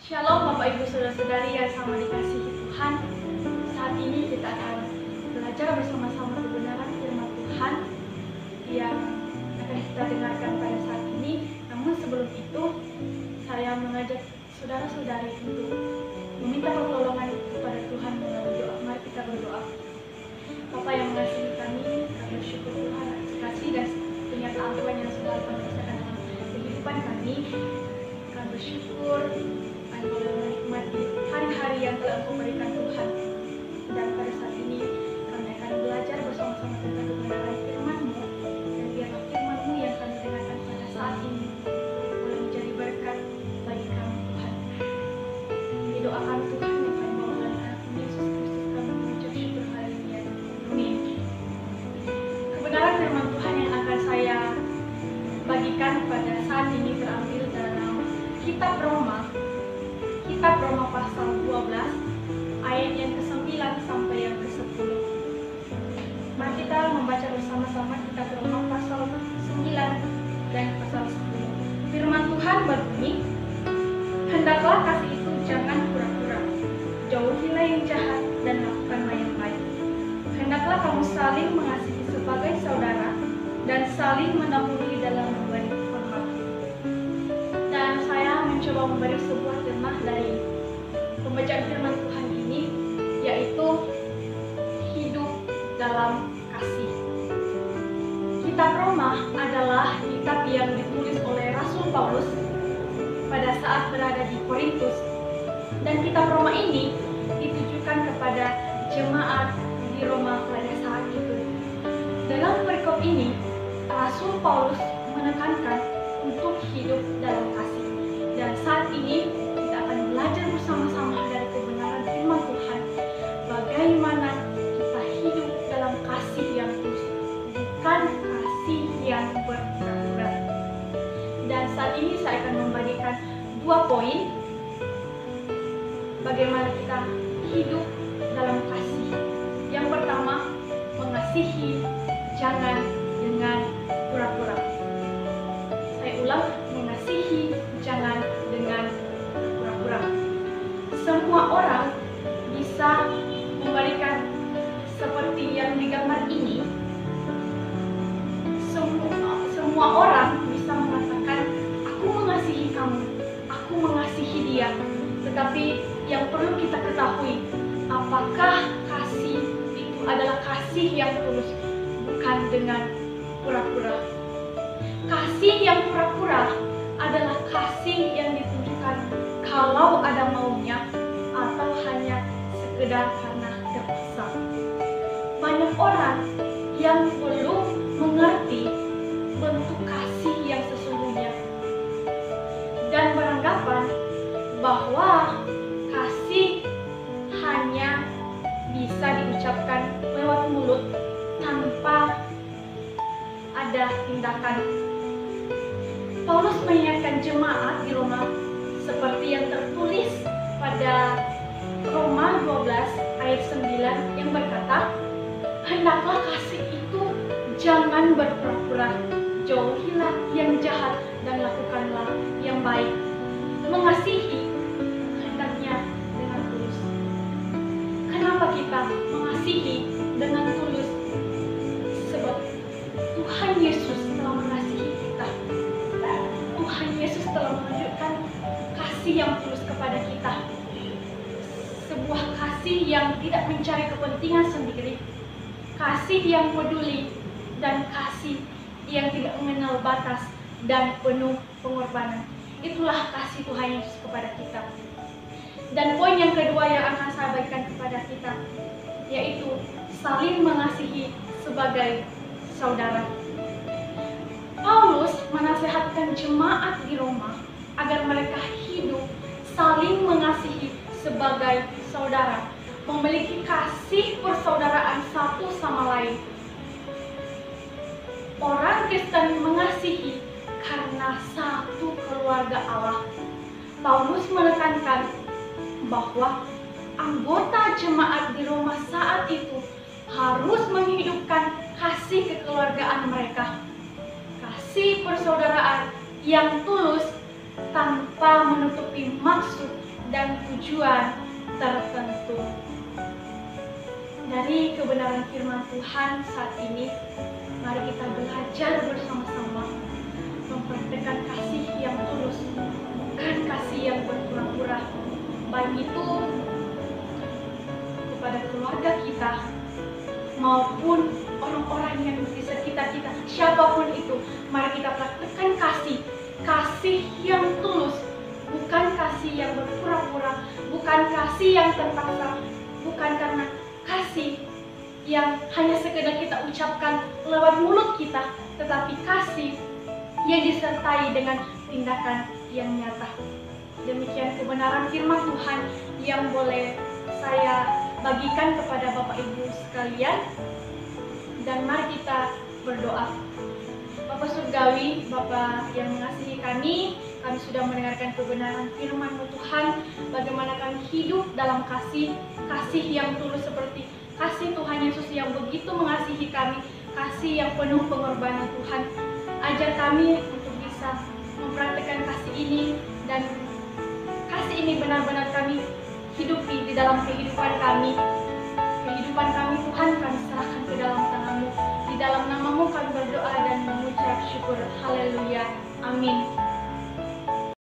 Shalom Bapak Ibu Saudara-saudari yang sama dikasihi Tuhan. Saat ini kita akan belajar bersama-sama kebenaran firman Tuhan yang akan kita dengarkan pada saat ini. Namun sebelum itu, saya mengajak saudara-saudari untuk meminta pertolongan kepada Tuhan melalui doa. Mari kita berdoa. Bapa yang mengasihi kami bersyukur Tuhan atas kasih dan penyertaan Tuhan yang selalu kami rasakan dalam kehidupan kami. Kami bersyukur boleh menikmati hari-hari yang telah Engkau berikan Tuhan. Dan pada saat ini kami akan belajar bersama-sama tentang kebenaran firman-Mu, dan biarlah firman-Mu yang kami dengarkan pada saat ini boleh menjadi berkat bagi kami Tuhan. Di doa kami Tuhan yang kami bawa dalam nama Yesus Kristus kami mengucap syukur haleluya. Amin. Kebenaran firman Tuhan yang akan saya bagikan pada saat ini terambil dalam kitab Roma pasal 12 ayat yang ke-9 sampai yang ke-10. Mari kita membaca bersama-sama kitab Roma pasal 9 dan pasal 10. Firman Tuhan berbunyi, "Hendaklah kasih itu jangan pura-pura. Jauhilah yang jahat dan lakukanlah yang baik. Hendaklah kamu saling mengasihi sebagai saudara dan saling mendahului dalam memberi hormat." Dan saya mencoba memberi sebuah tema dari pembacaan firman Tuhan ini, yaitu hidup dalam kasih. Kitab Roma adalah kitab yang ditulis oleh Rasul Paulus pada saat berada di Korintus, dan kitab Roma ini ditujukan kepada jemaat di Roma pada saat itu. Dalam perikop ini, Rasul Paulus menekankan untuk hidup dalam kasih. Dan saat ini kita akan belajar bersama-sama dari kebenaran firman Tuhan, bagaimana kita hidup dalam kasih yang tulus, bukan kasih yang berpura-pura. Dan saat ini saya akan membagikan 2 poin bagaimana kita hidup dalam kasih. Yang pertama, mengasihi jangan dengan pura-pura. Saya ulang, mengasihi jangan dengan pura-pura. Semua orang bisa memberikan seperti yang digambar ini. Semua orang bisa mengatakan, aku mengasihi kamu, aku mengasihi dia. Tetapi yang perlu kita ketahui, apakah kasih itu adalah kasih yang tulus, bukan dengan pura-pura. Kasih yang pura-pura adalah kasih yang ditunjukkan kalau ada maunya atau hanya sekedar karena terpaksa. Banyak orang yang belum mengerti bentuk kasih yang sesungguhnya dan beranggapan bahwa kasih hanya bisa diucapkan lewat mulut tanpa ada tindakan. Paulus mengingatkan jemaat di Roma seperti yang tertulis pada Roma 12 ayat 9 yang berkata, "Hendaklah kasih itu jangan berpura-pura, jauhilah yang jahat dan lakukanlah yang baik." Mengasihi hendaknya dengan tulus. Kenapa kita mengasihi dengan tulus? Sebab Tuhan Yesus telah mengasihi kita. Tuhan Yesus telah menunjukkan kasih yang tulus kepada kita. Sebuah kasih yang tidak mencari kepentingan sendiri, kasih yang peduli, dan kasih yang tidak mengenal batas dan penuh pengorbanan. Itulah kasih Tuhan Yesus kepada kita. Dan poin yang kedua yang akan saya bagikan kepada kita, yaitu saling mengasihi sebagai saudara. Paulus menasihatkan jemaat di Roma agar mereka hidup saling mengasihi sebagai saudara, memiliki kasih persaudaraan satu sama lain. Orang Kristen mengasihi karena satu keluarga Allah. Paulus menekankan bahwa anggota jemaat di Roma saat itu harus menghidupkan kasih kekeluargaan mereka. Kasih persaudaraan yang tulus tanpa menutupi maksud dan tujuan tertentu. Dari kebenaran firman Tuhan saat ini, mari kita belajar bersama-sama mempraktikkan kasih yang tulus, bukan kasih yang berpura-pura, baik itu kepada keluarga kita maupun orang-orang yang di sekitar kita, siapapun itu. Mari kita praktikkan kasih yang tulus, bukan kasih yang berpura-pura, bukan kasih yang terpaksa, bukan karena kasih yang hanya sekedar kita ucapkan lewat mulut kita, tetapi kasih yang disertai dengan tindakan yang nyata. Demikian kebenaran firman Tuhan yang boleh saya bagikan kepada Bapak Ibu sekalian. Dan mari kita berdoa. Bapak Surgawi, Bapak yang mengasihi kami sudah mendengarkan kebenaran firman-Mu Tuhan, bagaimana kami hidup dalam kasih yang tulus seperti kasih Tuhan Yesus yang begitu mengasihi kami, kasih yang penuh pengorbanan Tuhan. Ajar kami untuk bisa mempraktikkan kasih ini, dan kasih ini benar-benar kami hidupi di dalam kehidupan kami. Kehidupan kami Tuhan kami serahkan ke dalam tangan-Mu. Di dalam nama-Mu kami berdoa dan mengucap syukur. Haleluya. Amin.